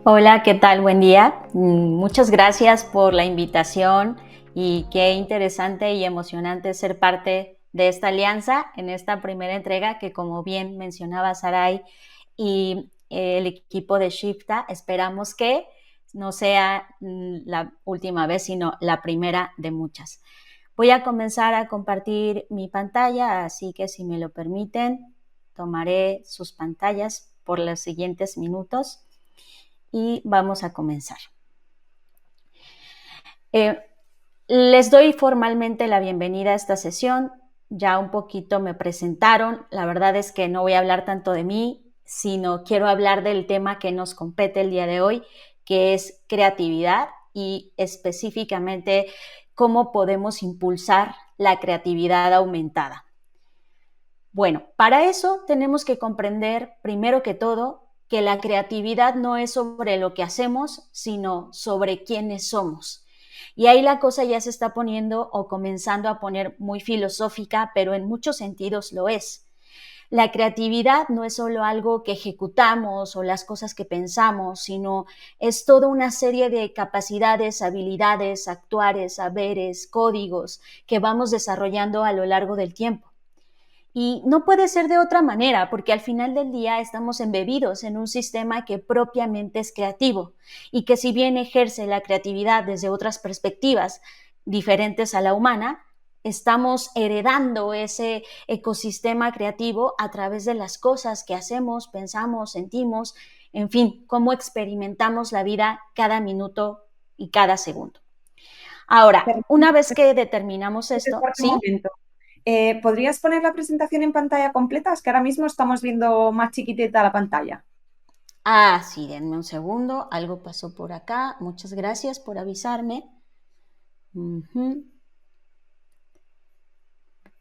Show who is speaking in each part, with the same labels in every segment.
Speaker 1: Hola, ¿qué tal? Buen día. Muchas gracias por la invitación y qué interesante y emocionante ser parte de esta alianza en esta primera entrega que, como bien mencionaba Sarai y el equipo de Shifta, esperamos que no sea la última vez, sino la primera de muchas. Voy a comenzar a compartir mi pantalla, así que si me lo permiten, tomaré sus pantallas por los siguientes minutos y vamos a comenzar. Eh, Les doy formalmente la bienvenida a esta sesión. Ya un poquito me presentaron. La verdad es que no voy a hablar tanto de mí, sino quiero hablar del tema que nos compete el día de hoy, que es creatividad y específicamente cómo podemos impulsar la creatividad aumentada. Bueno, para eso tenemos que comprender, primero que todo, que la creatividad no es sobre lo que hacemos, sino sobre quiénes somos. Y ahí la cosa ya se está poniendo o comenzando a poner muy filosófica, pero en muchos sentidos lo es. La creatividad no es solo algo que ejecutamos o las cosas que pensamos, sino es toda una serie de capacidades, habilidades, actuares, saberes, códigos que vamos desarrollando a lo largo del tiempo. Y no puede ser de otra manera, porque al final del día estamos embebidos en un sistema que propiamente es creativo y que si bien ejerce la creatividad desde otras perspectivas diferentes a la humana, estamos heredando ese ecosistema creativo a través de las cosas que hacemos, pensamos, sentimos, en fin, cómo experimentamos la vida cada minuto y cada segundo. Ahora, una vez que determinamos esto,
Speaker 2: Un
Speaker 1: ¿sí?
Speaker 2: momento. ¿Podrías poner la presentación en pantalla completa? Es que ahora mismo estamos viendo más chiquitita la pantalla.
Speaker 1: Ah, sí, denme un segundo, algo pasó por acá. Muchas gracias por avisarme. Ujú.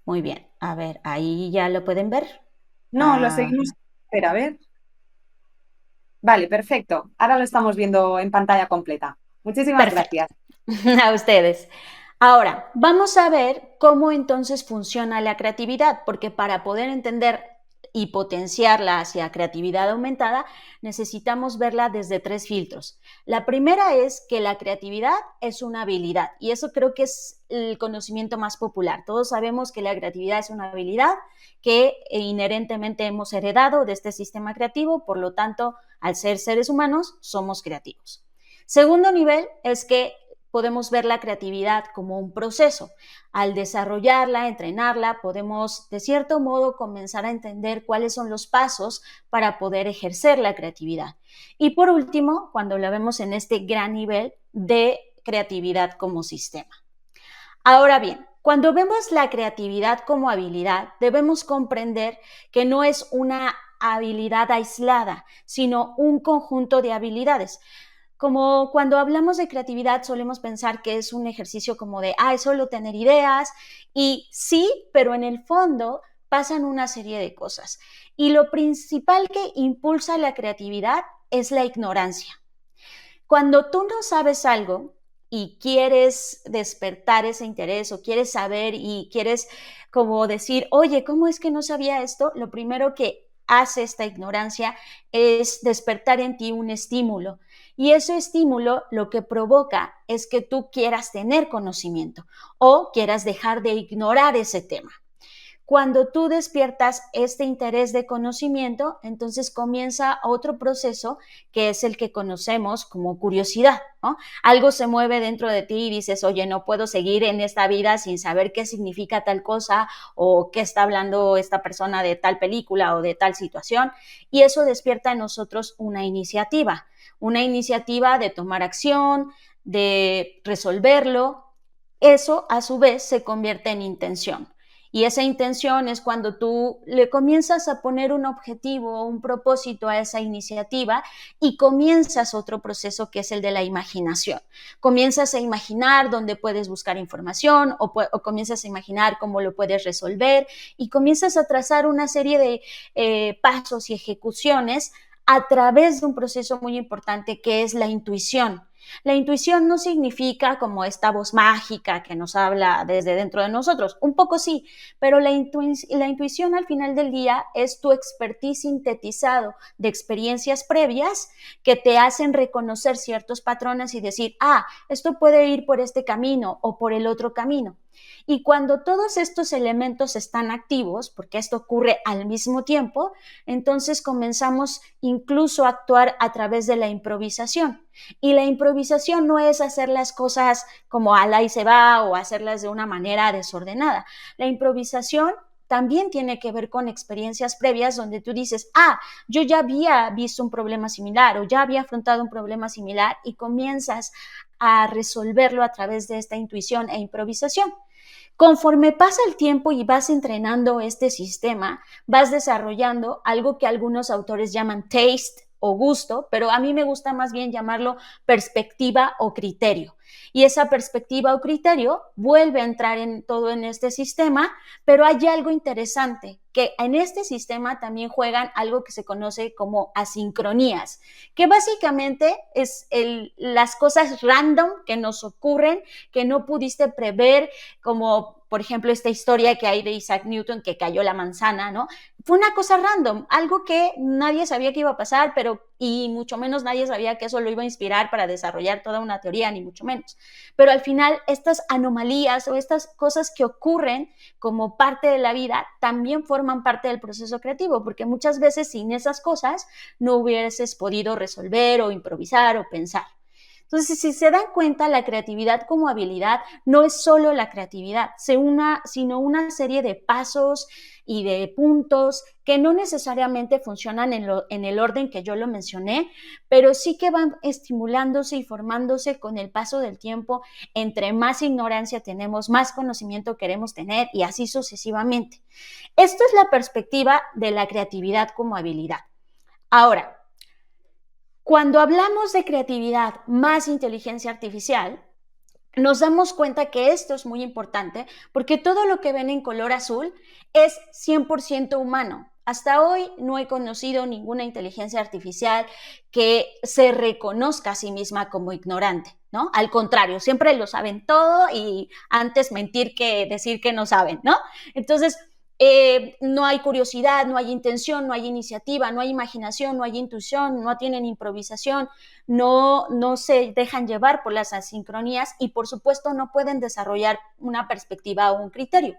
Speaker 1: Muy bien, a ver, ahí ya lo pueden ver.
Speaker 2: No, lo
Speaker 1: Ah,
Speaker 2: seguimos. Espera, a ver. Vale, perfecto. Ahora lo estamos viendo en pantalla completa. Muchísimas
Speaker 1: perfecto.
Speaker 2: gracias.
Speaker 1: A ustedes. Ahora, vamos a ver cómo entonces funciona la creatividad, porque para poder entender y potenciarla hacia creatividad aumentada, necesitamos verla desde tres filtros. La primera es que la creatividad es una habilidad, y eso creo que es el conocimiento más popular. Todos sabemos que la creatividad es una habilidad que inherentemente hemos heredado de este sistema creativo, por lo tanto, al ser seres humanos, somos creativos. Segundo nivel es que podemos ver la creatividad como un proceso. Al desarrollarla, entrenarla, podemos de cierto modo comenzar a entender cuáles son los pasos para poder ejercer la creatividad. Y por último, cuando la vemos en este gran nivel de creatividad como sistema. Ahora bien, cuando vemos la creatividad como habilidad, debemos comprender que no es una habilidad aislada, sino un conjunto de habilidades. Como cuando hablamos de creatividad solemos pensar que es un ejercicio como de, es solo tener ideas, y sí, pero en el fondo pasan una serie de cosas. Y lo principal que impulsa la creatividad es la ignorancia. Cuando tú no sabes algo y quieres despertar ese interés o quieres saber y quieres como decir, oye, ¿cómo es que no sabía esto? Lo primero que hace esta ignorancia es despertar en ti un estímulo. Y ese estímulo lo que provoca es que tú quieras tener conocimiento o quieras dejar de ignorar ese tema. Cuando tú despiertas este interés de conocimiento, entonces comienza otro proceso que es el que conocemos como curiosidad, ¿no? Algo se mueve dentro de ti y dices, oye, no puedo seguir en esta vida sin saber qué significa tal cosa o qué está hablando esta persona de tal película o de tal situación. Y eso despierta en nosotros una iniciativa de tomar acción, de resolverlo. Eso a su vez se convierte en intención. Y esa intención es cuando tú le comienzas a poner un objetivo, un propósito a esa iniciativa y comienzas otro proceso que es el de la imaginación. Comienzas a imaginar dónde puedes buscar información o comienzas a imaginar cómo lo puedes resolver y comienzas a trazar una serie de pasos y ejecuciones a través de un proceso muy importante que es la intuición. La intuición no significa como esta voz mágica que nos habla desde dentro de nosotros, un poco sí, pero la intuición al final del día es tu expertise sintetizado de experiencias previas que te hacen reconocer ciertos patrones y decir, esto puede ir por este camino o por el otro camino. Y cuando todos estos elementos están activos, porque esto ocurre al mismo tiempo, entonces comenzamos incluso a actuar a través de la improvisación. Y la improvisación no es hacer las cosas como al ahí se va o hacerlas de una manera desordenada. La improvisación también tiene que ver con experiencias previas donde tú dices, yo ya había visto un problema similar o ya había afrontado un problema similar y comienzas a resolverlo a través de esta intuición e improvisación. Conforme pasa el tiempo y vas entrenando este sistema, vas desarrollando algo que algunos autores llaman taste o gusto, pero a mí me gusta más bien llamarlo perspectiva o criterio. Y esa perspectiva o criterio vuelve a entrar en todo en este sistema, pero hay algo interesante, que en este sistema también juegan algo que se conoce como asincronías, que básicamente es las cosas random que nos ocurren, que no pudiste prever, como por ejemplo esta historia que hay de Isaac Newton que cayó la manzana, ¿no? Fue una cosa random, algo que nadie sabía que iba a pasar, y mucho menos nadie sabía que eso lo iba a inspirar para desarrollar toda una teoría, ni mucho menos. Pero al final estas anomalías o estas cosas que ocurren como parte de la vida también forman parte del proceso creativo, porque muchas veces sin esas cosas no hubieses podido resolver o improvisar o pensar. Entonces, si se dan cuenta, la creatividad como habilidad no es solo la creatividad, sino una serie de pasos y de puntos que no necesariamente funcionan en el orden que yo lo mencioné, pero sí que van estimulándose y formándose con el paso del tiempo. Entre más ignorancia tenemos, más conocimiento queremos tener y así sucesivamente. Esto es la perspectiva de la creatividad como habilidad. Ahora, cuando hablamos de creatividad más inteligencia artificial, nos damos cuenta que esto es muy importante porque todo lo que ven en color azul es 100% humano. Hasta hoy no he conocido ninguna inteligencia artificial que se reconozca a sí misma como ignorante, ¿no? Al contrario, siempre lo saben todo y antes mentir que decir que no saben, ¿no? Entonces, no hay curiosidad, no hay intención, no hay iniciativa, no hay imaginación, no hay intuición, no tienen improvisación, no se dejan llevar por las asincronías y por supuesto no pueden desarrollar una perspectiva o un criterio.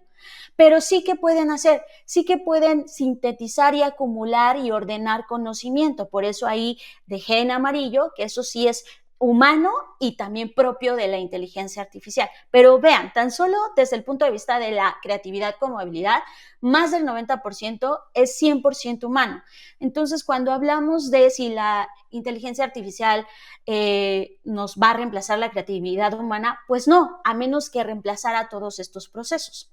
Speaker 1: Pero sí que pueden sintetizar y acumular y ordenar conocimiento. Por eso ahí dejé en amarillo que eso sí es humano y también propio de la inteligencia artificial. Pero vean, tan solo desde el punto de vista de la creatividad como habilidad, más del 90% es 100% humano. Entonces, cuando hablamos de si la inteligencia artificial nos va a reemplazar la creatividad humana, pues no, a menos que reemplazara todos estos procesos.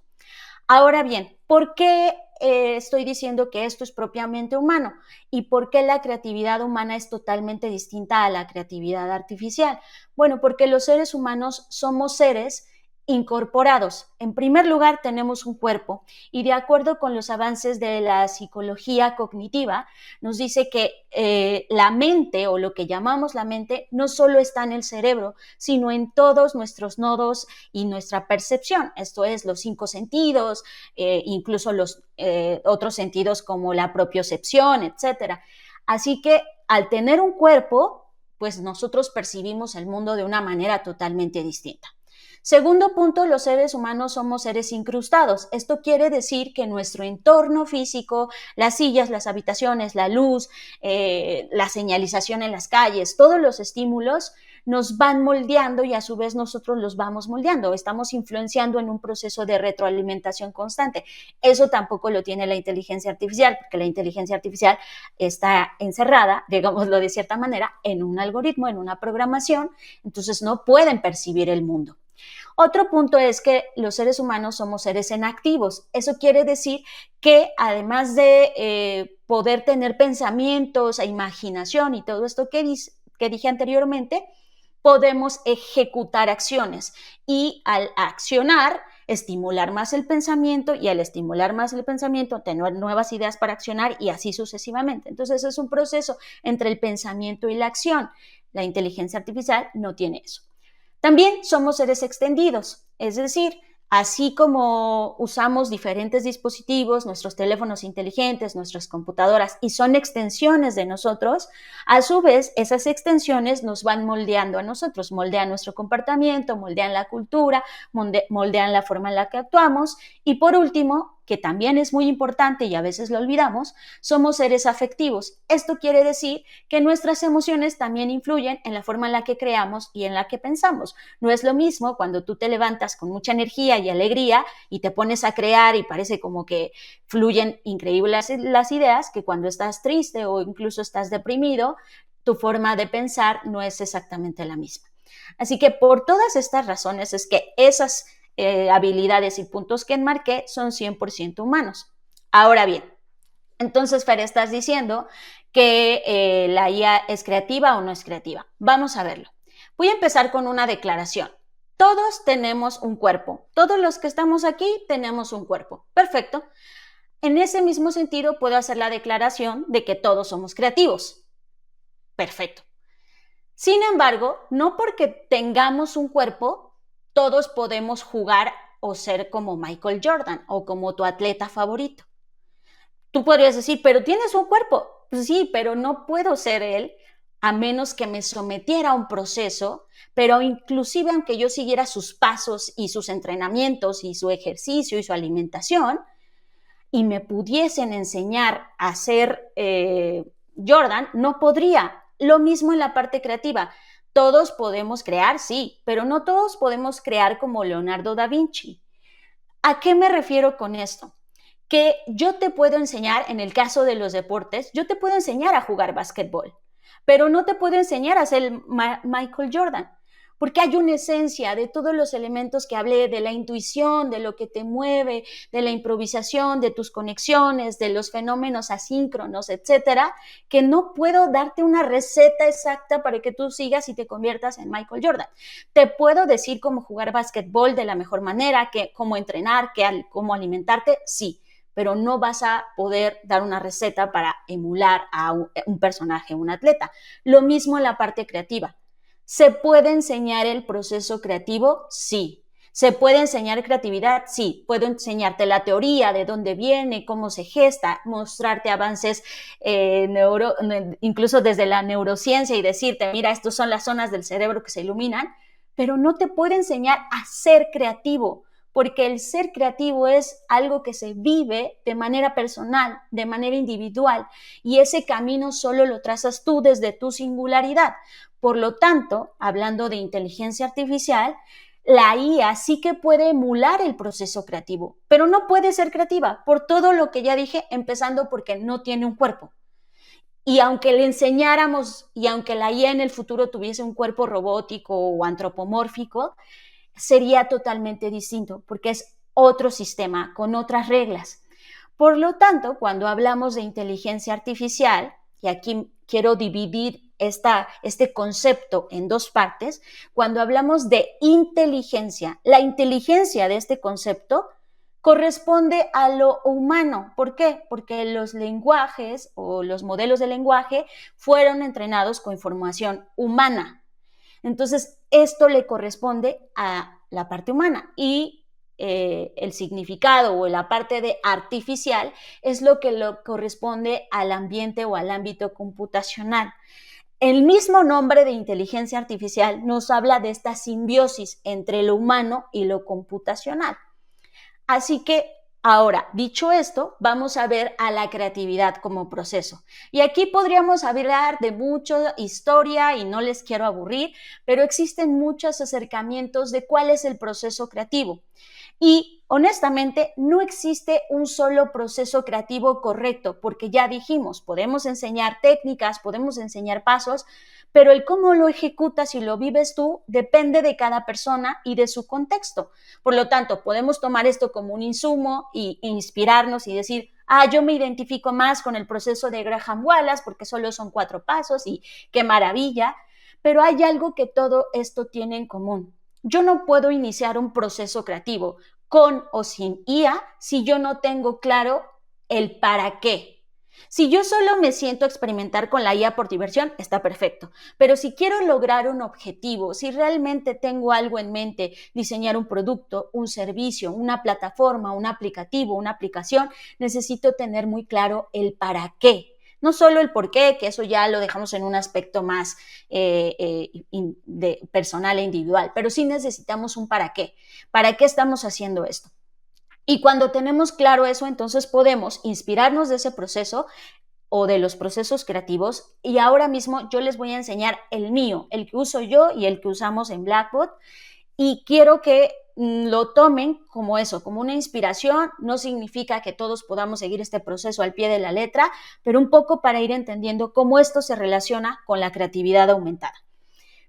Speaker 1: Ahora bien, ¿por qué estoy diciendo que esto es propiamente humano? ¿Y por qué la creatividad humana es totalmente distinta a la creatividad artificial? Bueno, porque los seres humanos somos seres incorporados. En primer lugar, tenemos un cuerpo y de acuerdo con los avances de la psicología cognitiva, nos dice que la mente o lo que llamamos la mente no solo está en el cerebro, sino en todos nuestros nodos y nuestra percepción. Esto es los 5 sentidos, incluso los otros sentidos como la propiocepción, etcétera. Así que al tener un cuerpo, pues nosotros percibimos el mundo de una manera totalmente distinta. Segundo punto, los seres humanos somos seres incrustados. Esto quiere decir que nuestro entorno físico, las sillas, las habitaciones, la luz, la señalización en las calles, todos los estímulos nos van moldeando y a su vez nosotros los vamos moldeando. Estamos influenciando en un proceso de retroalimentación constante. Eso tampoco lo tiene la inteligencia artificial, porque la inteligencia artificial está encerrada, digámoslo de cierta manera, en un algoritmo, en una programación, entonces no pueden percibir el mundo. Otro punto es que los seres humanos somos seres enactivos. Eso quiere decir que además de poder tener pensamientos e imaginación y todo esto que dije anteriormente, podemos ejecutar acciones y al accionar estimular más el pensamiento y al estimular más el pensamiento, tener nuevas ideas para accionar y así sucesivamente. Entonces es un proceso entre el pensamiento y la acción. La inteligencia artificial no tiene eso. También somos seres extendidos, es decir, así como usamos diferentes dispositivos, nuestros teléfonos inteligentes, nuestras computadoras, y son extensiones de nosotros, a su vez esas extensiones nos van moldeando a nosotros, moldean nuestro comportamiento, moldean la cultura, moldean la forma en la que actuamos, y por último, que también es muy importante y a veces lo olvidamos, somos seres afectivos. Esto quiere decir que nuestras emociones también influyen en la forma en la que creamos y en la que pensamos. No es lo mismo cuando tú te levantas con mucha energía y alegría y te pones a crear y parece como que fluyen increíbles las ideas, que cuando estás triste o incluso estás deprimido, tu forma de pensar no es exactamente la misma. Así que por todas estas razones es que esas habilidades y puntos que enmarqué son 100% humanos. Ahora bien, entonces, Fer, estás diciendo que la IA es creativa o no es creativa. Vamos a verlo. Voy a empezar con una declaración. Todos tenemos un cuerpo. Todos los que estamos aquí tenemos un cuerpo. Perfecto. En ese mismo sentido, puedo hacer la declaración de que todos somos creativos. Perfecto. Sin embargo, no porque tengamos un cuerpo, todos podemos jugar o ser como Michael Jordan o como tu atleta favorito. Tú podrías decir, pero tienes un cuerpo. Pues sí, pero no puedo ser él a menos que me sometiera a un proceso, pero inclusive aunque yo siguiera sus pasos y sus entrenamientos y su ejercicio y su alimentación y me pudiesen enseñar a ser Jordan, no podría. Lo mismo en la parte creativa. Todos podemos crear, sí, pero no todos podemos crear como Leonardo da Vinci. ¿A qué me refiero con esto? Que yo te puedo enseñar, en el caso de los deportes, yo te puedo enseñar a jugar básquetbol, pero no te puedo enseñar a ser Michael Jordan, porque hay una esencia de todos los elementos que hablé, de la intuición, de lo que te mueve, de la improvisación, de tus conexiones, de los fenómenos asíncronos, etcétera, que no puedo darte una receta exacta para que tú sigas y te conviertas en Michael Jordan. Te puedo decir cómo jugar básquetbol de la mejor manera, cómo entrenar, cómo alimentarte, sí, pero no vas a poder dar una receta para emular a un personaje, un atleta. Lo mismo en la parte creativa. ¿Se puede enseñar el proceso creativo? Sí. ¿Se puede enseñar creatividad? Sí. Puedo enseñarte la teoría, de dónde viene, cómo se gesta, mostrarte avances incluso desde la neurociencia y decirte, mira, estas son las zonas del cerebro que se iluminan, pero no te puedo enseñar a ser creativo, porque el ser creativo es algo que se vive de manera personal, de manera individual, y ese camino solo lo trazas tú desde tu singularidad. Por lo tanto, hablando de inteligencia artificial, la IA sí que puede emular el proceso creativo, pero no puede ser creativa por todo lo que ya dije, empezando porque no tiene un cuerpo. Y aunque le enseñáramos y aunque la IA en el futuro tuviese un cuerpo robótico o antropomórfico, sería totalmente distinto porque es otro sistema con otras reglas. Por lo tanto, cuando hablamos de inteligencia artificial, y aquí quiero dividir este concepto en dos partes, cuando hablamos de inteligencia, la inteligencia de este concepto corresponde a lo humano. ¿Por qué? Porque los lenguajes o los modelos de lenguaje fueron entrenados con información humana. Entonces, esto le corresponde a la parte humana y el significado o la parte de artificial es lo que le corresponde al ambiente o al ámbito computacional. El mismo nombre de inteligencia artificial nos habla de esta simbiosis entre lo humano y lo computacional. Así que ahora, dicho esto, vamos a ver a la creatividad como proceso. Y aquí podríamos hablar de mucha historia y no les quiero aburrir, pero existen muchos acercamientos de cuál es el proceso creativo. Y honestamente, no existe un solo proceso creativo correcto, porque ya dijimos, podemos enseñar técnicas, podemos enseñar pasos, pero el cómo lo ejecutas y lo vives tú depende de cada persona y de su contexto. Por lo tanto, podemos tomar esto como un insumo e inspirarnos y decir, yo me identifico más con el proceso de Graham Wallace porque solo son 4 pasos y qué maravilla, pero hay algo que todo esto tiene en común. Yo no puedo iniciar un proceso creativo con o sin IA si yo no tengo claro el para qué. Si yo solo me siento a experimentar con la IA por diversión, está perfecto. Pero si quiero lograr un objetivo, si realmente tengo algo en mente, diseñar un producto, un servicio, una plataforma, un aplicativo, una aplicación, necesito tener muy claro el para qué. No solo el por qué, que eso ya lo dejamos en un aspecto más personal e individual, pero sí necesitamos un para qué. ¿Para qué estamos haciendo esto? Y cuando tenemos claro eso, entonces podemos inspirarnos de ese proceso o de los procesos creativos. Y ahora mismo yo les voy a enseñar el mío, el que uso yo y el que usamos en Blackboard. Y quiero que lo tomen como eso, como una inspiración. No significa que todos podamos seguir este proceso al pie de la letra, pero un poco para ir entendiendo cómo esto se relaciona con la creatividad aumentada.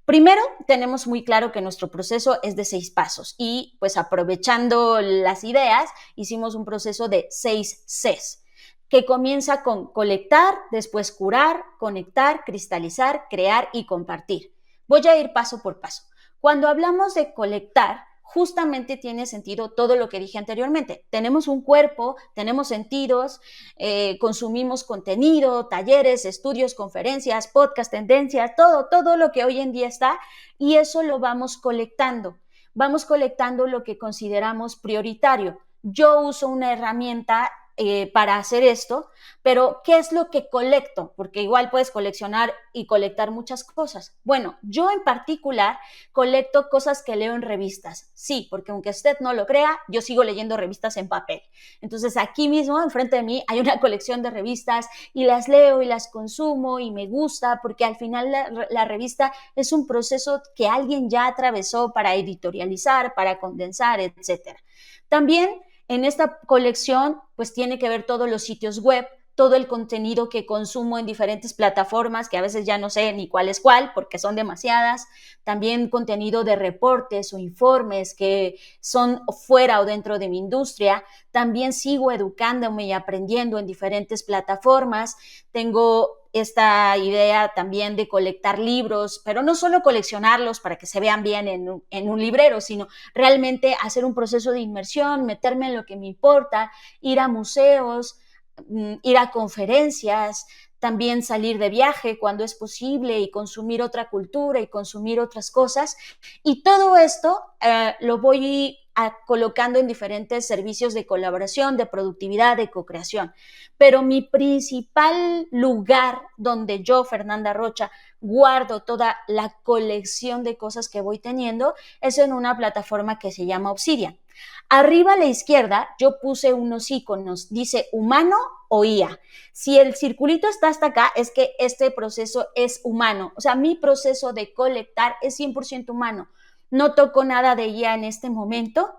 Speaker 1: Primero, tenemos muy claro que nuestro proceso es de 6 pasos y pues aprovechando las ideas, hicimos un proceso de 6 Cs, que comienza con colectar, después curar, conectar, cristalizar, crear y compartir. Voy a ir paso por paso. Cuando hablamos de colectar, justamente tiene sentido todo lo que dije anteriormente. Tenemos un cuerpo, tenemos sentidos, consumimos contenido, talleres, estudios, conferencias, podcasts, tendencias, todo lo que hoy en día está, y eso lo vamos colectando. Vamos colectando lo que consideramos prioritario. Yo uso una herramienta para hacer esto, pero ¿qué es lo que colecto? Porque igual puedes coleccionar y colectar muchas cosas. Bueno, yo en particular colecto cosas que leo en revistas. Sí, porque aunque usted no lo crea, yo sigo leyendo revistas en papel. Entonces aquí mismo, enfrente de mí, hay una colección de revistas y las leo y las consumo y me gusta porque al final la revista es un proceso que alguien ya atravesó para editorializar, para condensar, etc. También en esta colección, pues tiene que ver todos los sitios web, todo el contenido que consumo en diferentes plataformas, que a veces ya no sé ni cuál es cuál, porque son demasiadas. También contenido de reportes o informes que son fuera o dentro de mi industria. También sigo educándome y aprendiendo en diferentes plataformas. Tengo esta idea también de colectar libros, pero no solo coleccionarlos para que se vean bien en un librero, sino realmente hacer un proceso de inmersión, meterme en lo que me importa, ir a museos, ir a conferencias, también salir de viaje cuando es posible y consumir otra cultura y consumir otras cosas. Y todo esto lo voy colocando en diferentes servicios de colaboración, de productividad, de co-creación. Pero mi principal lugar donde yo, Fernanda Rocha, guardo toda la colección de cosas que voy teniendo es en una plataforma que se llama Obsidian. Arriba a la izquierda yo puse unos iconos, dice humano o IA. Si el circulito está hasta acá, es que este proceso es humano. O sea, mi proceso de colectar es 100% humano. No toco nada de IA en este momento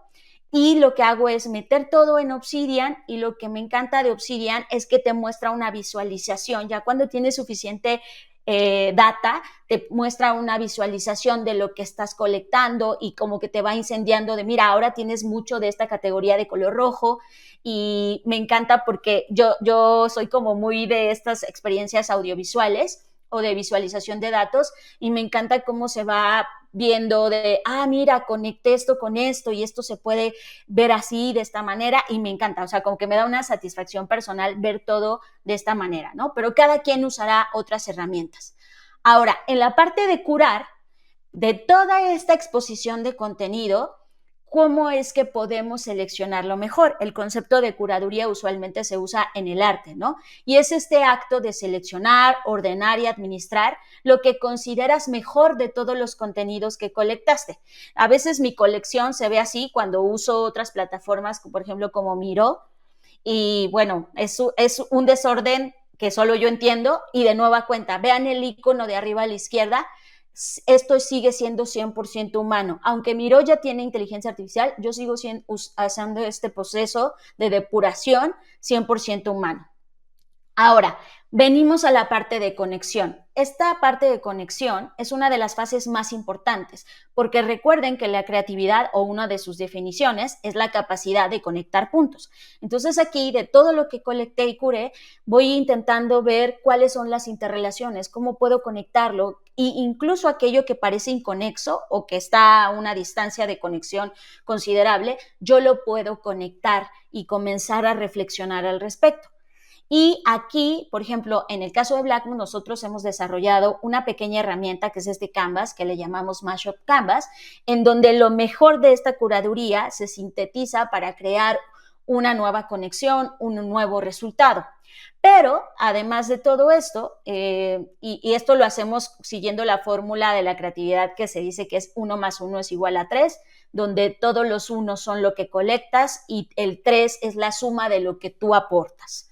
Speaker 1: y lo que hago es meter todo en Obsidian, y lo que me encanta de Obsidian es que te muestra una visualización. Ya cuando tienes suficiente data, te muestra una visualización de lo que estás colectando y como que te va incendiando de, mira, ahora tienes mucho de esta categoría de color rojo. Y me encanta porque yo soy como muy de estas experiencias audiovisuales o de visualización de datos, y me encanta cómo se va viendo de, mira, conecté esto con esto y esto se puede ver así, de esta manera, y me encanta, o sea, como que me da una satisfacción personal ver todo de esta manera, ¿no? Pero cada quien usará otras herramientas. Ahora, en la parte de curar, de toda esta exposición de contenido, ¿cómo es que podemos seleccionarlo mejor? El concepto de curaduría usualmente se usa en el arte, ¿no? Y es este acto de seleccionar, ordenar y administrar lo que consideras mejor de todos los contenidos que colectaste. A veces mi colección se ve así cuando uso otras plataformas, por ejemplo, como Miro, y bueno, es un desorden que solo yo entiendo, y de nueva cuenta, vean el icono de arriba a la izquierda, esto sigue siendo 100% humano. Aunque Miro ya tiene inteligencia artificial, yo sigo haciendo este proceso de depuración 100% humano. Ahora, Venimos a la parte de conexión. Esta parte de conexión es una de las fases más importantes, porque recuerden que la creatividad, o una de sus definiciones, es la capacidad de conectar puntos. Entonces aquí, de todo lo que colecté y curé, voy intentando ver cuáles son las interrelaciones, cómo puedo conectarlo, e incluso aquello que parece inconexo o que está a una distancia de conexión considerable, yo lo puedo conectar y comenzar a reflexionar al respecto. Y aquí, por ejemplo, en el caso de Blackboard, nosotros hemos desarrollado una pequeña herramienta que es este Canvas, que le llamamos Mashup Canvas, en donde lo mejor de esta curaduría se sintetiza para crear una nueva conexión, un nuevo resultado. Pero, además de todo esto, y esto lo hacemos siguiendo la fórmula de la creatividad que se dice que es 1 más 1 es igual a 3, donde todos los unos son lo que colectas y el 3 es la suma de lo que tú aportas.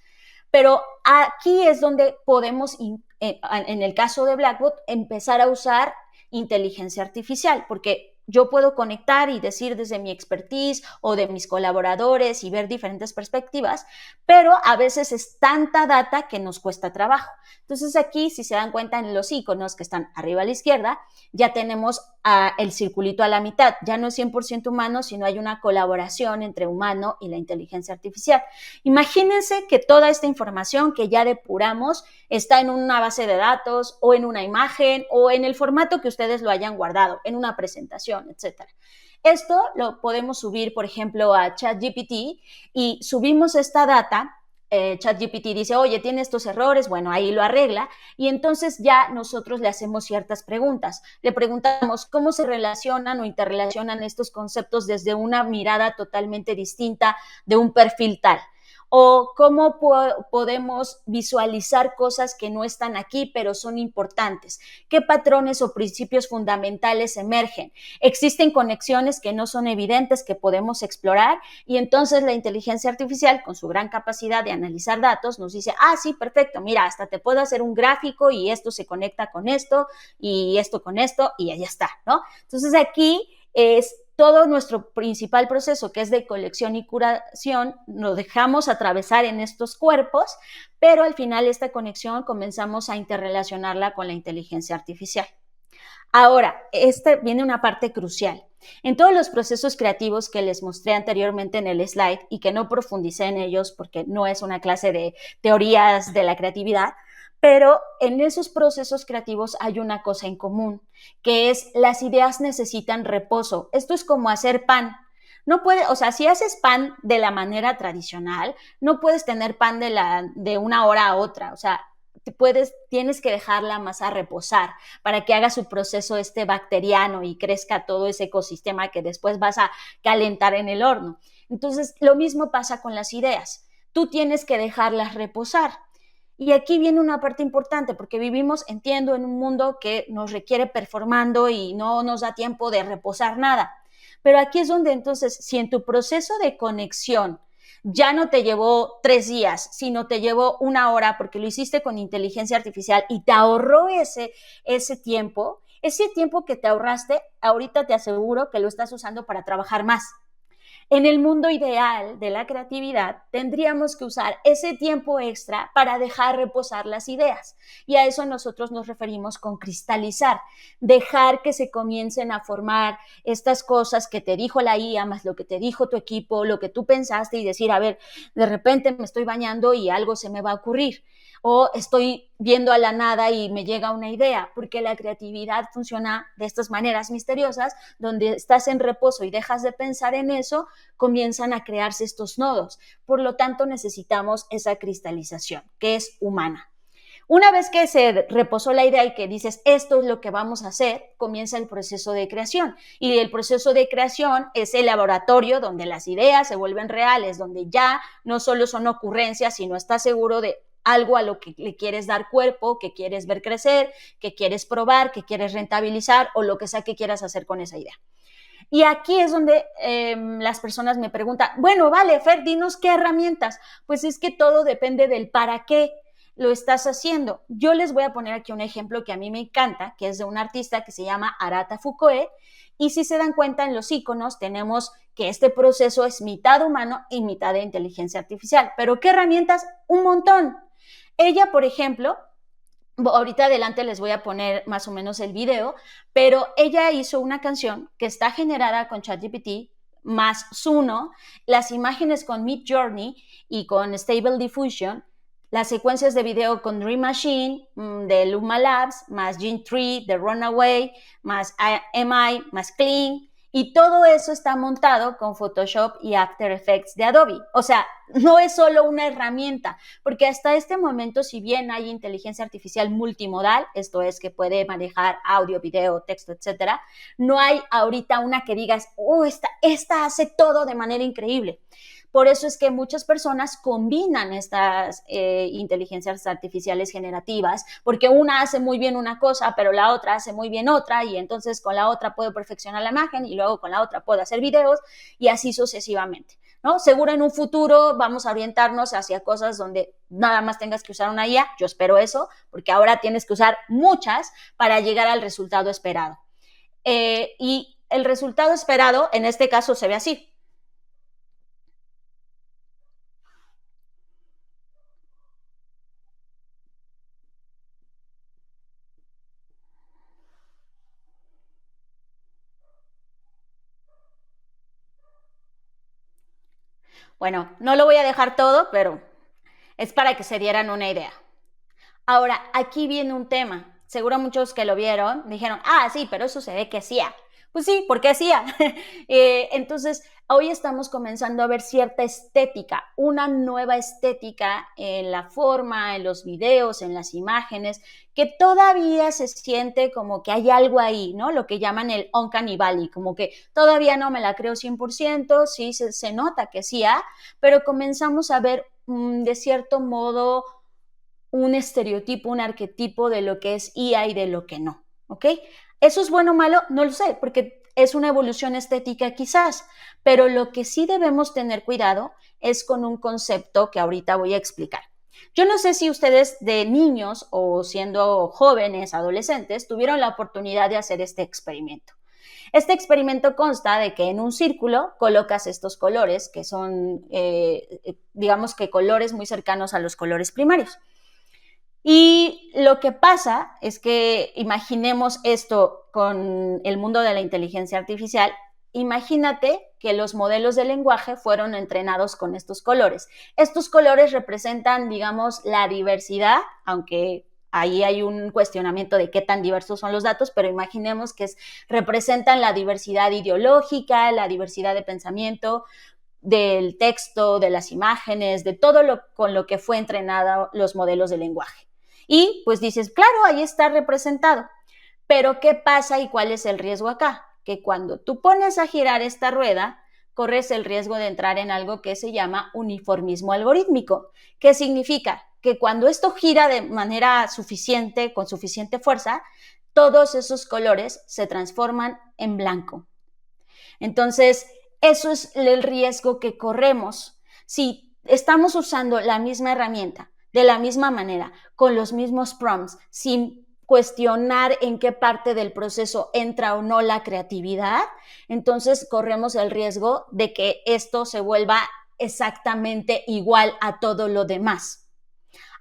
Speaker 1: Pero aquí es donde podemos, en el caso de Blackboard, empezar a usar inteligencia artificial, porque yo puedo conectar y decir desde mi expertise o de mis colaboradores y ver diferentes perspectivas, pero a veces es tanta data que nos cuesta trabajo. Entonces aquí, si se dan cuenta en los iconos que están arriba a la izquierda, ya tenemos el circulito a la mitad. Ya no es 100% humano, sino hay una colaboración entre humano y la inteligencia artificial. Imagínense que toda esta información que ya depuramos está en una base de datos o en una imagen o en el formato que ustedes lo hayan guardado, en una presentación, etc. Esto lo podemos subir, por ejemplo, a ChatGPT y subimos esta data. ChatGPT dice, oye, tiene estos errores, bueno, ahí lo arregla, y entonces ya nosotros le hacemos ciertas preguntas. Le preguntamos cómo se relacionan o interrelacionan estos conceptos desde una mirada totalmente distinta de un perfil tal. O cómo podemos visualizar cosas que no están aquí, pero son importantes. ¿Qué patrones o principios fundamentales emergen? Existen conexiones que no son evidentes que podemos explorar, y entonces la inteligencia artificial, con su gran capacidad de analizar datos, nos dice, sí, perfecto, mira, hasta te puedo hacer un gráfico y esto se conecta con esto y esto con esto y ahí está, ¿no? Entonces aquí es todo nuestro principal proceso, que es de colección y curación, lo dejamos atravesar en estos cuerpos, pero al final esta conexión comenzamos a interrelacionarla con la inteligencia artificial. Ahora, viene una parte crucial. En todos los procesos creativos que les mostré anteriormente en el slide y que no profundicé en ellos porque no es una clase de teorías de la creatividad, pero en esos procesos creativos hay una cosa en común, que es las ideas necesitan reposo. Esto es como hacer pan. No puede, o sea, si haces pan de la manera tradicional, no puedes tener pan de una hora a otra. O sea, tienes que dejar la masa reposar para que haga su proceso bacteriano y crezca todo ese ecosistema que después vas a calentar en el horno. Entonces, lo mismo pasa con las ideas. Tú tienes que dejarlas reposar. Y aquí viene una parte importante, porque vivimos, entiendo, en un mundo que nos requiere performando y no nos da tiempo de reposar nada. Pero aquí es donde entonces, si en tu proceso de conexión ya no te llevó 3 días, sino te llevó 1 hora porque lo hiciste con inteligencia artificial y te ahorró ese tiempo que te ahorraste, ahorita te aseguro que lo estás usando para trabajar más. En el mundo ideal de la creatividad, tendríamos que usar ese tiempo extra para dejar reposar las ideas. Y a eso nosotros nos referimos con cristalizar, dejar que se comiencen a formar estas cosas que te dijo la IA, más lo que te dijo tu equipo, lo que tú pensaste, y decir, a ver, de repente me estoy bañando y algo se me va a ocurrir. O estoy viendo a la nada y me llega una idea, porque la creatividad funciona de estas maneras misteriosas, donde estás en reposo y dejas de pensar en eso, comienzan a crearse estos nodos. Por lo tanto, necesitamos esa cristalización, que es humana. Una vez que se reposó la idea y que dices, esto es lo que vamos a hacer, comienza el proceso de creación. Y el proceso de creación es el laboratorio donde las ideas se vuelven reales, donde ya no solo son ocurrencias, sino estás seguro de algo a lo que le quieres dar cuerpo, que quieres ver crecer, que quieres probar, que quieres rentabilizar o lo que sea que quieras hacer con esa idea. Y aquí es donde las personas me preguntan, bueno, vale, Fer, dinos qué herramientas. Pues es que todo depende del para qué lo estás haciendo. Yo les voy a poner aquí un ejemplo que a mí me encanta, que es de un artista que se llama Arata Foucault, y si se dan cuenta en los iconos tenemos que este proceso es mitad humano y mitad de inteligencia artificial. ¿Pero qué herramientas? Un montón. ella, por ejemplo, ahorita adelante les voy a poner más o menos el video, pero ella hizo una canción que está generada con ChatGPT más Suno, las imágenes con Midjourney y con Stable Diffusion, las secuencias de video con Dream Machine de Luma Labs, más Gene 3 de Runaway, más MI, más Clean, y todo eso está montado con Photoshop y After Effects de Adobe. O sea, no es solo una herramienta, porque hasta este momento, si bien hay inteligencia artificial multimodal, esto es que puede manejar audio, video, texto, etcétera, no hay ahorita una que digas, esta hace todo de manera increíble. Por eso es que muchas personas combinan estas inteligencias artificiales generativas, porque una hace muy bien una cosa, pero la otra hace muy bien otra, y entonces con la otra puedo perfeccionar la imagen y luego con la otra puedo hacer videos y así sucesivamente, ¿no? Seguro en un futuro vamos a orientarnos hacia cosas donde nada más tengas que usar una IA, yo espero eso, porque ahora tienes que usar muchas para llegar al resultado esperado. Y el resultado esperado en este caso se ve así. Bueno, no lo voy a dejar todo, pero es para que se dieran una idea. Ahora, aquí viene un tema. Seguro muchos que lo vieron dijeron, sí, pero eso se ve que hacía. Pues sí, porque hacía. Entonces, hoy estamos comenzando a ver cierta estética, una nueva estética en la forma, en los videos, en las imágenes, que todavía se siente como que hay algo ahí, ¿no? Lo que llaman el uncanny valley, como que todavía no me la creo 100%, sí se nota que sí, pero comenzamos a ver de cierto modo un estereotipo, un arquetipo de lo que es IA y de lo que no, ¿ok? ¿Eso es bueno o malo? No lo sé, porque es una evolución estética quizás, pero lo que sí debemos tener cuidado es con un concepto que ahorita voy a explicar. Yo no sé si ustedes de niños o siendo jóvenes, adolescentes, tuvieron la oportunidad de hacer este experimento. Este experimento consta de que en un círculo colocas estos colores, que son, digamos que colores muy cercanos a los colores primarios. Y lo que pasa es que imaginemos esto con el mundo de la inteligencia artificial. Imagínate que los modelos de lenguaje fueron entrenados con estos colores. Estos colores representan, digamos, la diversidad, aunque ahí hay un cuestionamiento de qué tan diversos son los datos, pero imaginemos que representan la diversidad ideológica, la diversidad de pensamiento, del texto, de las imágenes, de todo con lo que fue entrenado los modelos de lenguaje. Y pues dices, claro, ahí está representado. Pero ¿qué pasa y cuál es el riesgo acá? Que cuando tú pones a girar esta rueda, corres el riesgo de entrar en algo que se llama uniformismo algorítmico. ¿Qué significa? Que cuando esto gira de manera suficiente, con suficiente fuerza, todos esos colores se transforman en blanco. Entonces, eso es el riesgo que corremos. Si estamos usando la misma herramienta, de la misma manera, con los mismos prompts, sin cuestionar en qué parte del proceso entra o no la creatividad, entonces corremos el riesgo de que esto se vuelva exactamente igual a todo lo demás.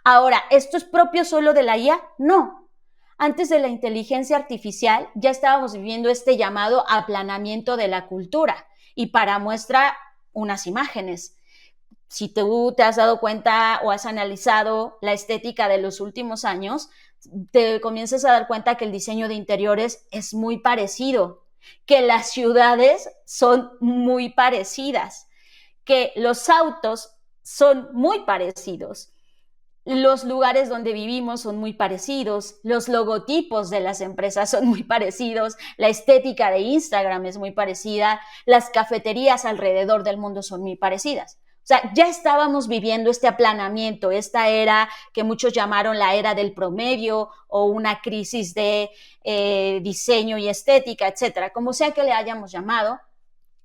Speaker 1: Ahora, ¿esto es propio solo de la IA? No. Antes de la inteligencia artificial ya estábamos viviendo este llamado aplanamiento de la cultura, y para muestra unas imágenes. Si tú te has dado cuenta o has analizado la estética de los últimos años, te comienzas a dar cuenta que el diseño de interiores es muy parecido, que las ciudades son muy parecidas, que los autos son muy parecidos, los lugares donde vivimos son muy parecidos, los logotipos de las empresas son muy parecidos, la estética de Instagram es muy parecida, las cafeterías alrededor del mundo son muy parecidas. O sea, ya estábamos viviendo este aplanamiento, esta era que muchos llamaron la era del promedio o una crisis de diseño y estética, etcétera. Como sea que le hayamos llamado,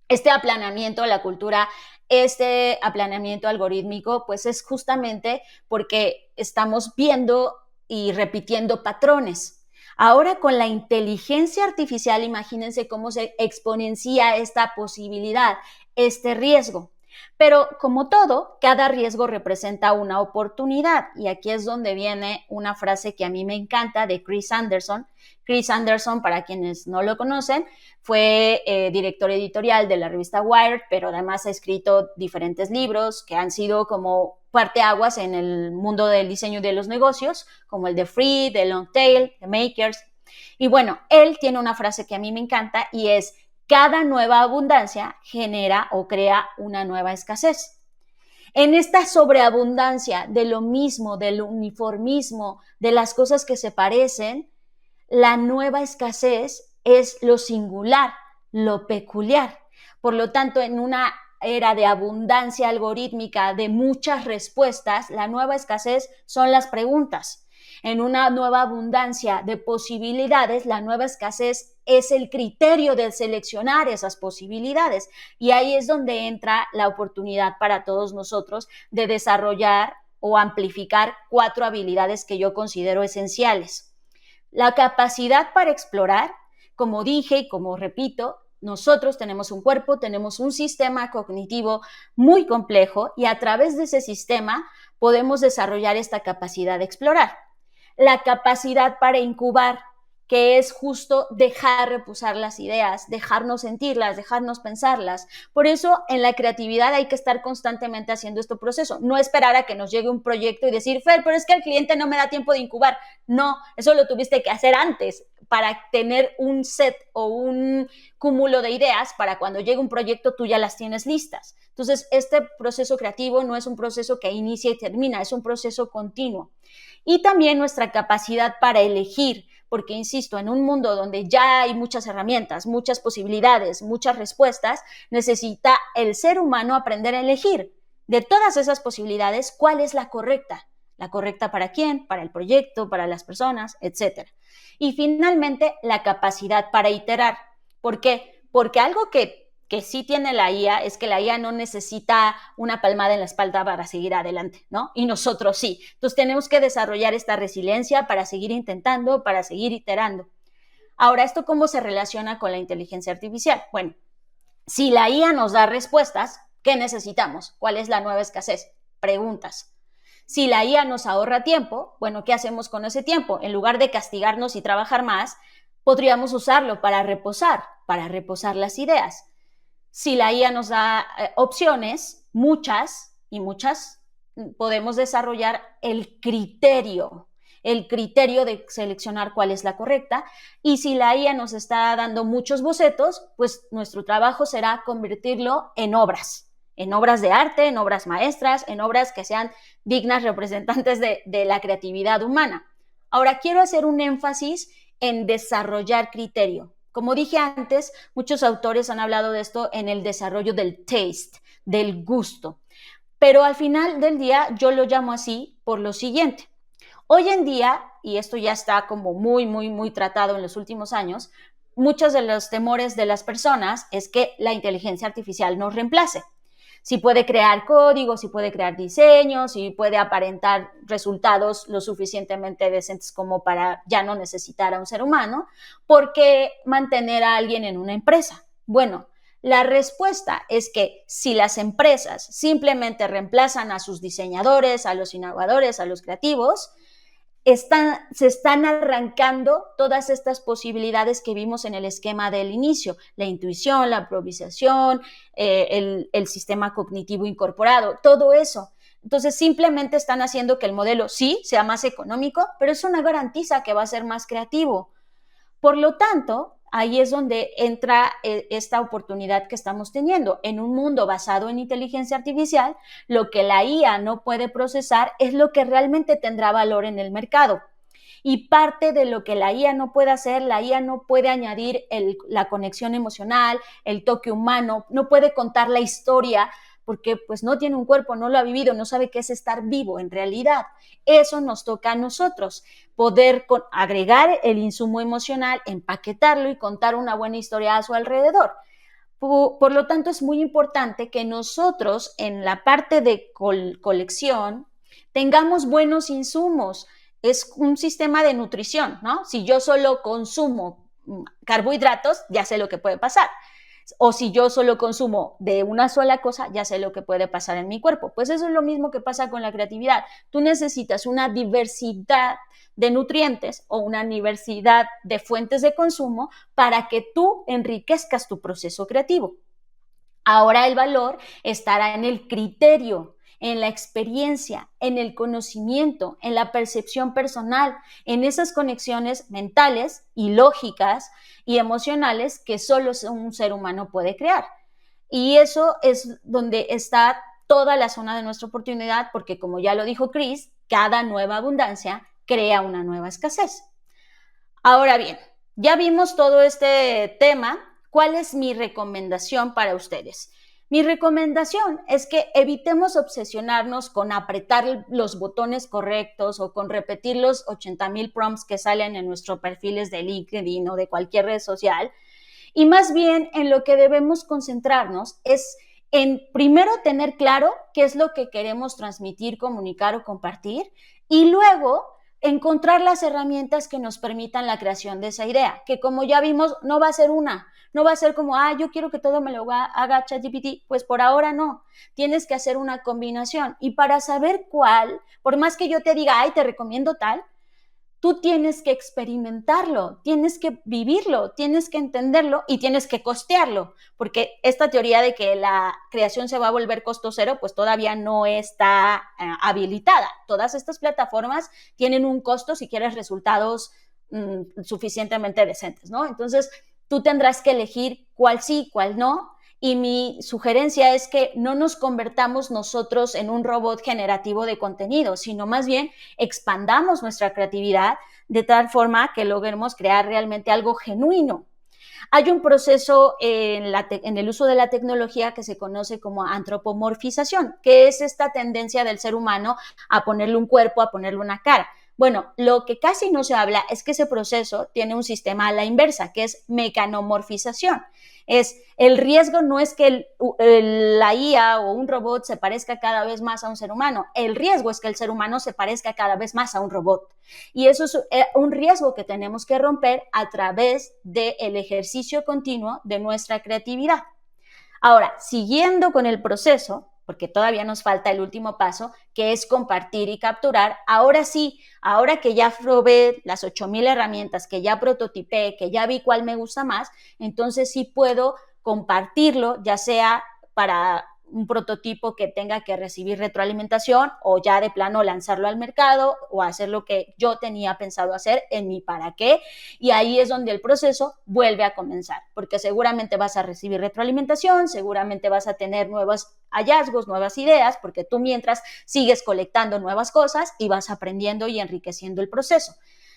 Speaker 1: este aplanamiento de la cultura, este aplanamiento algorítmico, pues es justamente porque estamos viendo y repitiendo patrones. Ahora con la inteligencia artificial, imagínense cómo se exponencia esta posibilidad, este riesgo. Pero como todo, cada riesgo representa una oportunidad. Y aquí es donde viene una frase que a mí me encanta de Chris Anderson. Chris Anderson, para quienes no lo conocen, fue director editorial de la revista Wired, pero además ha escrito diferentes libros que han sido como parteaguas en el mundo del diseño y de los negocios, como el de Free, de Long Tail, de Makers. Y bueno, él tiene una frase que a mí me encanta y es: cada nueva abundancia genera o crea una nueva escasez. En esta sobreabundancia de lo mismo, del uniformismo, de las cosas que se parecen, la nueva escasez es lo singular, lo peculiar. Por lo tanto, en una era de abundancia algorítmica, de muchas respuestas, la nueva escasez son las preguntas. En una nueva abundancia de posibilidades, la nueva escasez es el criterio de seleccionar esas posibilidades. Y ahí es donde entra la oportunidad para todos nosotros de desarrollar o amplificar 4 habilidades que yo considero esenciales. La capacidad para explorar, como dije y como repito, nosotros tenemos un cuerpo, tenemos un sistema cognitivo muy complejo y a través de ese sistema podemos desarrollar esta capacidad de explorar. La capacidad para incubar, que es justo dejar reposar las ideas, dejarnos sentirlas, dejarnos pensarlas. Por eso en la creatividad hay que estar constantemente haciendo este proceso, no esperar a que nos llegue un proyecto y decir, Fer, pero es que el cliente no me da tiempo de incubar. No, eso lo tuviste que hacer antes para tener un set o un cúmulo de ideas para cuando llegue un proyecto tú ya las tienes listas. Entonces, este proceso creativo no es un proceso que inicia y termina, es un proceso continuo. Y también nuestra capacidad para elegir, porque insisto, en un mundo donde ya hay muchas herramientas, muchas posibilidades, muchas respuestas, necesita el ser humano aprender a elegir de todas esas posibilidades cuál es la correcta. ¿La correcta para quién? Para el proyecto, para las personas, etc. Y finalmente, la capacidad para iterar. ¿Por qué? Porque algo que sí tiene la IA es que la IA no necesita una palmada en la espalda para seguir adelante, ¿no? Y nosotros sí. Entonces tenemos que desarrollar esta resiliencia para seguir intentando, para seguir iterando. Ahora, ¿esto cómo se relaciona con la inteligencia artificial? Bueno, si la IA nos da respuestas, ¿qué necesitamos? ¿Cuál es la nueva escasez? Preguntas. Si la IA nos ahorra tiempo, bueno, ¿qué hacemos con ese tiempo? En lugar de castigarnos y trabajar más, podríamos usarlo para reposar las ideas. Si la IA nos da opciones, muchas, podemos desarrollar el criterio de seleccionar cuál es la correcta. Y si la IA nos está dando muchos bocetos, pues nuestro trabajo será convertirlo en obras de arte, en obras maestras, en obras que sean dignas representantes de la creatividad humana. Ahora, quiero hacer un énfasis en desarrollar criterio. Como dije antes, muchos autores han hablado de esto en el desarrollo del taste, del gusto. Pero al final del día yo lo llamo así por lo siguiente. Hoy en día, y esto ya está como muy tratado en los últimos años, muchos de los temores de las personas es que la inteligencia artificial nos reemplace. Si puede crear código, si puede crear diseños, si puede aparentar resultados lo suficientemente decentes como para ya no necesitar a un ser humano, ¿por qué mantener a alguien en una empresa? Bueno, la respuesta es que si las empresas simplemente reemplazan a sus diseñadores, a los innovadores, a los creativos, se están arrancando todas estas posibilidades que vimos en el esquema del inicio, la intuición, la improvisación, el sistema cognitivo incorporado, todo eso. Entonces simplemente están haciendo que el modelo sí sea más económico, pero eso no garantiza que va a ser más creativo. Por lo tanto, ahí es donde entra esta oportunidad que estamos teniendo. En un mundo basado en inteligencia artificial, lo que la IA no puede procesar es lo que realmente tendrá valor en el mercado. Y parte de lo que la IA no puede hacer, la IA no puede añadir la conexión emocional, el toque humano, no puede contar la historia porque pues no tiene un cuerpo, no lo ha vivido, no sabe qué es estar vivo en realidad. Eso nos toca a nosotros, poder agregar el insumo emocional, empaquetarlo y contar una buena historia a su alrededor. Por lo tanto, es muy importante que nosotros en la parte de colección tengamos buenos insumos. Es un sistema de nutrición, ¿no? Si yo solo consumo carbohidratos, ya sé lo que puede pasar. O si yo solo consumo de una sola cosa, ya sé lo que puede pasar en mi cuerpo. Pues eso es lo mismo que pasa con la creatividad. Tú necesitas una diversidad de nutrientes o una diversidad de fuentes de consumo para que tú enriquezcas tu proceso creativo. Ahora el valor estará en el criterio, en la experiencia, en el conocimiento, en la percepción personal, en esas conexiones mentales y lógicas y emocionales que solo un ser humano puede crear. Y eso es donde está toda la zona de nuestra oportunidad, porque como ya lo dijo Chris, cada nueva abundancia crea una nueva escasez. Ahora bien, ya vimos todo este tema. ¿Cuál es mi recomendación para ustedes? Mi recomendación es que evitemos obsesionarnos con apretar los botones correctos o con repetir los 80,000 prompts que salen en nuestros perfiles de LinkedIn o de cualquier red social, y más bien en lo que debemos concentrarnos es en primero tener claro qué es lo que queremos transmitir, comunicar o compartir, y luego encontrar las herramientas que nos permitan la creación de esa idea, que como ya vimos, no va a ser una, no va a ser como, yo quiero que todo me lo haga ChatGPT, pues por ahora no, tienes que hacer una combinación, y para saber cuál, por más que yo te diga, te recomiendo tal, tú tienes que experimentarlo, tienes que vivirlo, tienes que entenderlo y tienes que costearlo, porque esta teoría de que la creación se va a volver costo cero, pues todavía no está habilitada. Todas estas plataformas tienen un costo si quieres resultados suficientemente decentes, ¿no? Entonces, tú tendrás que elegir cuál sí, cuál no. Y mi sugerencia es que no nos convertamos nosotros en un robot generativo de contenido, sino más bien expandamos nuestra creatividad de tal forma que logremos crear realmente algo genuino. Hay un proceso en el uso de la tecnología que se conoce como antropomorfización, que es esta tendencia del ser humano a ponerle un cuerpo, a ponerle una cara. Bueno, lo que casi no se habla es que ese proceso tiene un sistema a la inversa, que es mecanomorfización. El riesgo no es que la IA o un robot se parezca cada vez más a un ser humano. El riesgo es que el ser humano se parezca cada vez más a un robot. Y eso es un riesgo que tenemos que romper a través del ejercicio continuo de nuestra creatividad. Ahora, siguiendo con el proceso, porque todavía nos falta el último paso, que es compartir y capturar. Ahora sí, ahora que ya probé las 8,000 herramientas, que ya prototipé, que ya vi cuál me gusta más, entonces sí puedo compartirlo, ya sea para un prototipo que tenga que recibir retroalimentación o ya de plano lanzarlo al mercado o hacer lo que yo tenía pensado hacer en mi para qué. Y ahí es donde el proceso vuelve a comenzar, porque seguramente vas a recibir retroalimentación, seguramente vas a tener nuevos hallazgos, nuevas ideas, porque tú mientras sigues colectando nuevas cosas y vas aprendiendo y enriqueciendo el proceso.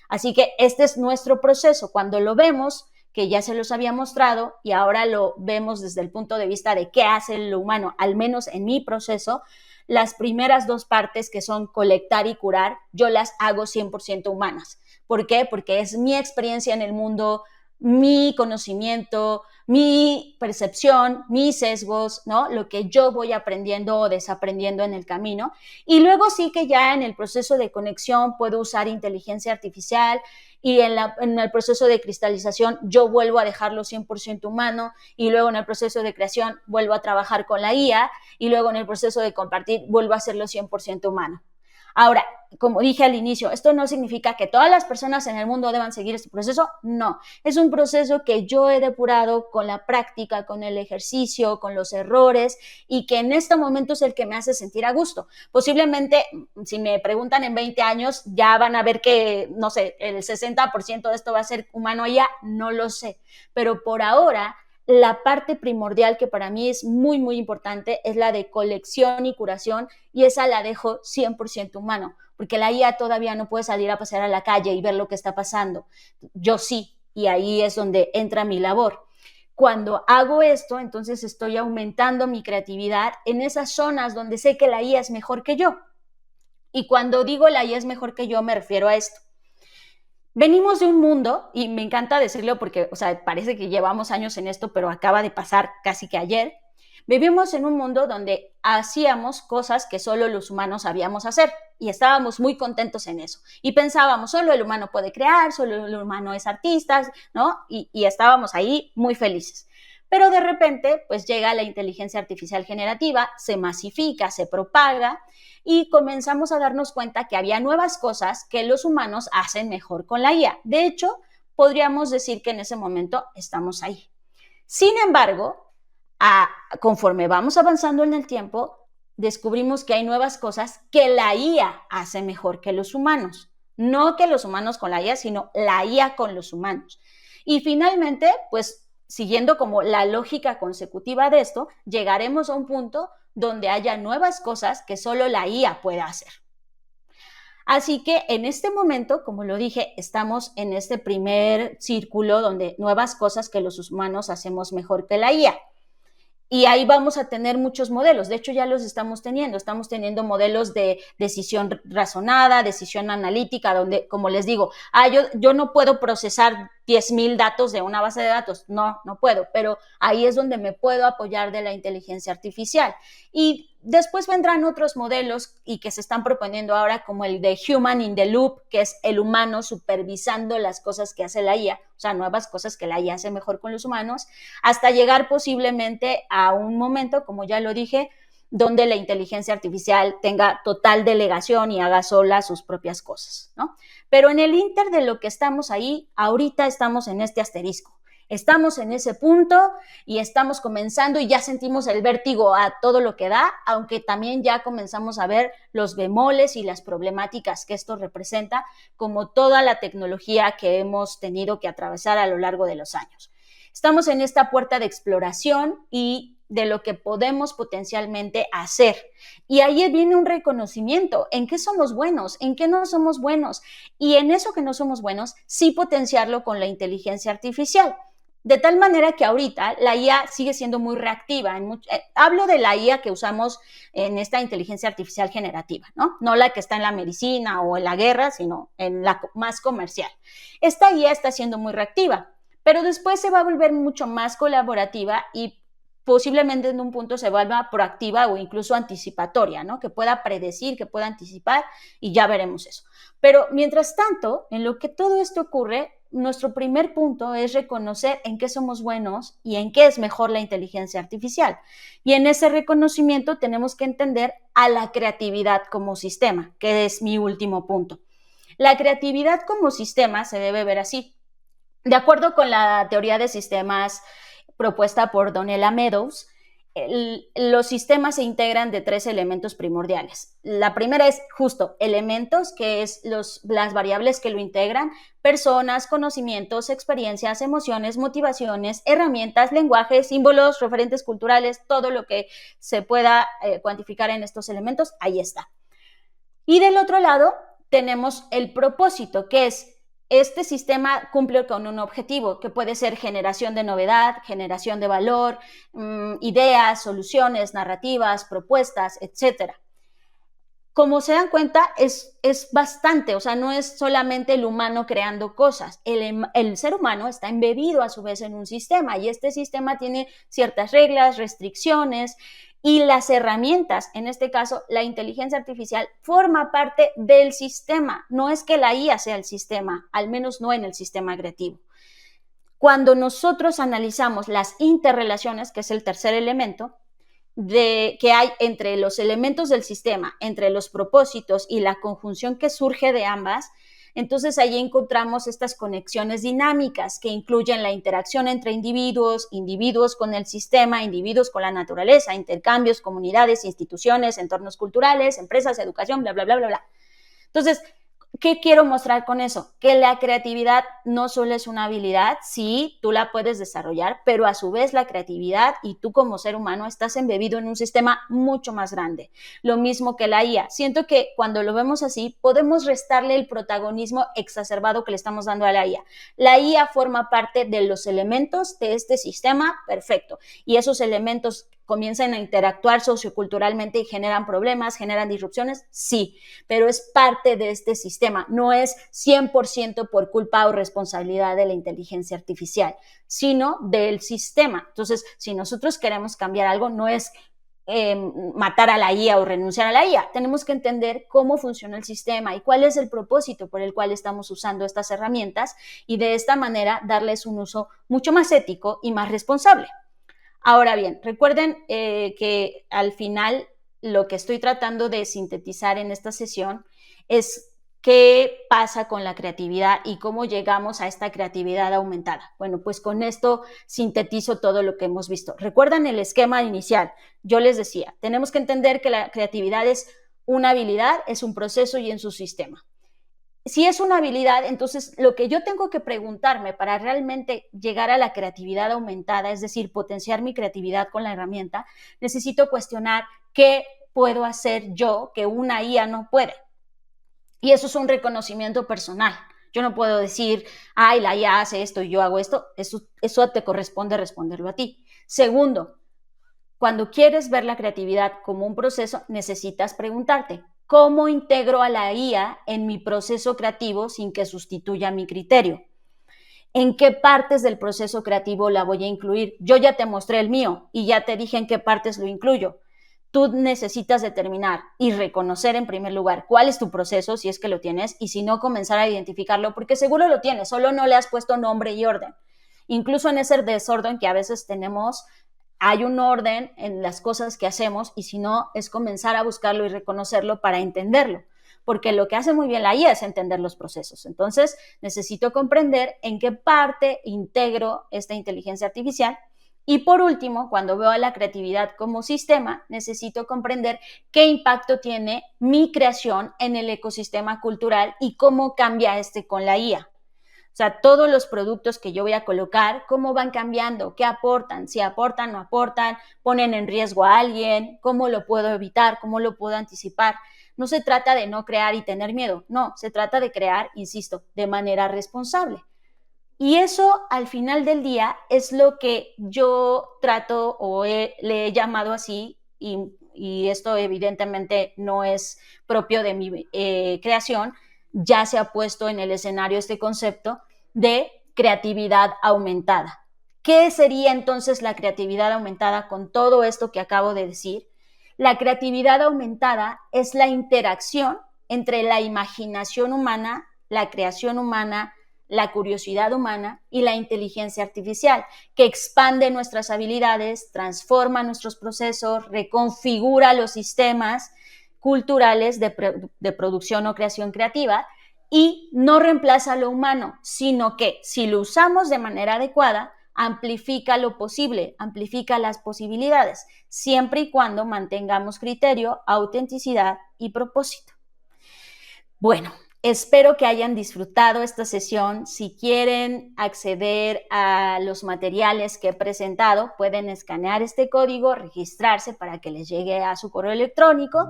Speaker 1: Así que este es nuestro proceso. Cuando lo vemos, que ya se los había mostrado y ahora lo vemos desde el punto de vista de qué hace lo humano, al menos en mi proceso, las primeras dos partes que son colectar y curar, yo las hago 100% humanas. ¿Por qué? Porque es mi experiencia en el mundo, mi conocimiento, mi percepción, mis sesgos, ¿no? Lo que yo voy aprendiendo o desaprendiendo en el camino. Y luego sí que ya en el proceso de conexión puedo usar inteligencia artificial y en el proceso de cristalización yo vuelvo a dejarlo 100% humano y luego en el proceso de creación vuelvo a trabajar con la IA y luego en el proceso de compartir vuelvo a hacerlo 100% humano. Ahora, como dije al inicio, esto no significa que todas las personas en el mundo deban seguir este proceso, no. Es un proceso que yo he depurado con la práctica, con el ejercicio, con los errores y que en este momento es el que me hace sentir a gusto. Posiblemente, si me preguntan en 20 años, ya van a ver que, no sé, el 60% de esto va a ser humano ya, no lo sé. Pero por ahora, la parte primordial que para mí es muy, muy importante es la de colección y curación y esa la dejo 100% humano, porque la IA todavía no puede salir a pasear a la calle y ver lo que está pasando. Yo sí, y ahí es donde entra mi labor. Cuando hago esto, entonces estoy aumentando mi creatividad en esas zonas donde sé que la IA es mejor que yo. Y cuando digo la IA es mejor que yo, me refiero a esto. Venimos de un mundo, y me encanta decirlo porque, o sea, parece que llevamos años en esto, pero acaba de pasar casi que ayer. Vivimos en un mundo donde hacíamos cosas que solo los humanos sabíamos hacer y estábamos muy contentos en eso. Y pensábamos, solo el humano puede crear, solo el humano es artista, ¿no? Y estábamos ahí muy felices. pero de repente pues llega la inteligencia artificial generativa, se masifica, se propaga y comenzamos a darnos cuenta que había nuevas cosas que los humanos hacen mejor con la IA. De hecho, podríamos decir que en ese momento estamos ahí. Sin embargo, conforme vamos avanzando en el tiempo, descubrimos que hay nuevas cosas que la IA hace mejor que los humanos. No que los humanos con la IA, sino la IA con los humanos. Y finalmente, pues siguiendo como la lógica consecutiva de esto, llegaremos a un punto donde haya nuevas cosas que solo la IA pueda hacer. Así que en este momento, como lo dije, estamos en este primer círculo donde nuevas cosas que los humanos hacemos mejor que la IA. Y ahí vamos a tener muchos modelos. De hecho, ya los estamos teniendo. Estamos teniendo modelos de decisión razonada, decisión analítica, donde, como les digo, yo no puedo procesar 10,000 datos de una base de datos. No puedo. Pero ahí es donde me puedo apoyar de la inteligencia artificial. Y después vendrán otros modelos y que se están proponiendo ahora, como el de Human in the Loop, que es el humano supervisando las cosas que hace la IA, o sea, nuevas cosas que la IA hace mejor con los humanos, hasta llegar posiblemente a un momento, como ya lo dije, donde la inteligencia artificial tenga total delegación y haga sola sus propias cosas, ¿no? Pero en el inter de lo que estamos ahí, ahorita estamos en este asterisco. Estamos en ese punto y estamos comenzando y ya sentimos el vértigo a todo lo que da, aunque también ya comenzamos a ver los bemoles y las problemáticas que esto representa, como toda la tecnología que hemos tenido que atravesar a lo largo de los años. Estamos en esta puerta de exploración y de lo que podemos potencialmente hacer. Y ahí viene un reconocimiento, en qué somos buenos, en qué no somos buenos, y en eso que no somos buenos, sí potenciarlo con la inteligencia artificial. De tal manera que ahorita la IA sigue siendo muy reactiva. Hablo de la IA que usamos en esta inteligencia artificial generativa, ¿no? No la que está en la medicina o en la guerra, sino en la más comercial. Esta IA está siendo muy reactiva, pero después se va a volver mucho más colaborativa y posiblemente en un punto se vuelva proactiva o incluso anticipatoria, ¿no? Que pueda predecir, que pueda anticipar y ya veremos eso. Pero mientras tanto, en lo que todo esto ocurre, nuestro primer punto es reconocer en qué somos buenos y en qué es mejor la inteligencia artificial. Y en ese reconocimiento tenemos que entender a la creatividad como sistema, que es mi último punto. La creatividad como sistema se debe ver así. De acuerdo con la teoría de sistemas propuesta por Donella Meadows, los sistemas se integran de 3 elementos primordiales. La primera es justo elementos, que es las variables que lo integran: personas, conocimientos, experiencias, emociones, motivaciones, herramientas, lenguajes, símbolos, referentes culturales, todo lo que se pueda cuantificar en estos elementos, ahí está. Y del otro lado tenemos el propósito, que es este sistema cumple con un objetivo que puede ser generación de novedad, generación de valor, ideas, soluciones, narrativas, propuestas, etc. Como se dan cuenta, es bastante, o sea, no es solamente el humano creando cosas. El ser humano está embebido a su vez en un sistema y este sistema tiene ciertas reglas, restricciones, y las herramientas, en este caso la inteligencia artificial, forma parte del sistema. No es que la IA sea el sistema, al menos no en el sistema creativo. Cuando nosotros analizamos las interrelaciones, que es el tercer elemento, que hay entre los elementos del sistema, entre los propósitos y la conjunción que surge de ambas, entonces ahí encontramos estas conexiones dinámicas que incluyen la interacción entre individuos, individuos con el sistema, individuos con la naturaleza, intercambios, comunidades, instituciones, entornos culturales, empresas, educación, bla, bla, bla, bla, bla. Entonces, ¿qué quiero mostrar con eso? Que la creatividad no solo es una habilidad, sí, tú la puedes desarrollar, pero a su vez la creatividad y tú como ser humano estás embebido en un sistema mucho más grande. Lo mismo que la IA. Siento que cuando lo vemos así, podemos restarle el protagonismo exacerbado que le estamos dando a la IA. La IA forma parte de los elementos de este sistema, perfecto. Y esos elementos comienzan a interactuar socioculturalmente y generan problemas, generan disrupciones, sí, pero es parte de este sistema, no es 100% por culpa o responsabilidad de la inteligencia artificial, sino del sistema. Entonces, si nosotros queremos cambiar algo, no es matar a la IA o renunciar a la IA, tenemos que entender cómo funciona el sistema y cuál es el propósito por el cual estamos usando estas herramientas y de esta manera darles un uso mucho más ético y más responsable. Ahora bien, recuerden que al final lo que estoy tratando de sintetizar en esta sesión es qué pasa con la creatividad y cómo llegamos a esta creatividad aumentada. Bueno, pues con esto sintetizo todo lo que hemos visto. ¿Recuerdan el esquema inicial? Yo les decía, tenemos que entender que la creatividad es una habilidad, es un proceso y es un sistema. Si es una habilidad, entonces lo que yo tengo que preguntarme para realmente llegar a la creatividad aumentada, es decir, potenciar mi creatividad con la herramienta, necesito cuestionar qué puedo hacer yo que una IA no puede. Y eso es un reconocimiento personal. Yo no puedo decir, ay, la IA hace esto y yo hago esto. Eso te corresponde responderlo a ti. Segundo, cuando quieres ver la creatividad como un proceso, necesitas preguntarte, ¿cómo integro a la IA en mi proceso creativo sin que sustituya mi criterio? ¿En qué partes del proceso creativo la voy a incluir? Yo ya te mostré el mío y ya te dije en qué partes lo incluyo. Tú necesitas determinar y reconocer en primer lugar cuál es tu proceso, si es que lo tienes, y si no, comenzar a identificarlo, porque seguro lo tienes, solo no le has puesto nombre y orden. Incluso en ese desorden que a veces tenemos, hay un orden en las cosas que hacemos y si no, es comenzar a buscarlo y reconocerlo para entenderlo. Porque lo que hace muy bien la IA es entender los procesos. Entonces, necesito comprender en qué parte integro esta inteligencia artificial. Y por último, cuando veo a la creatividad como sistema, necesito comprender qué impacto tiene mi creación en el ecosistema cultural y cómo cambia este con la IA. O sea, todos los productos que yo voy a colocar, cómo van cambiando, qué aportan, si aportan, no aportan, ponen en riesgo a alguien, cómo lo puedo evitar, cómo lo puedo anticipar. No se trata de no crear y tener miedo, no, se trata de crear, insisto, de manera responsable. Y eso al final del día es lo que yo trato o le he llamado así, y esto evidentemente no es propio de mi creación, ya se ha puesto en el escenario este concepto de creatividad aumentada. ¿Qué sería entonces la creatividad aumentada con todo esto que acabo de decir? La creatividad aumentada es la interacción entre la imaginación humana, la creación humana, la curiosidad humana y la inteligencia artificial, que expande nuestras habilidades, transforma nuestros procesos, reconfigura los sistemas culturales de producción o creación creativa y no reemplaza lo humano, sino que si lo usamos de manera adecuada, amplifica lo posible, amplifica las posibilidades, siempre y cuando mantengamos criterio, autenticidad y propósito. Bueno, espero que hayan disfrutado esta sesión. Si quieren acceder a los materiales que he presentado, pueden escanear este código, registrarse para que les llegue a su correo electrónico.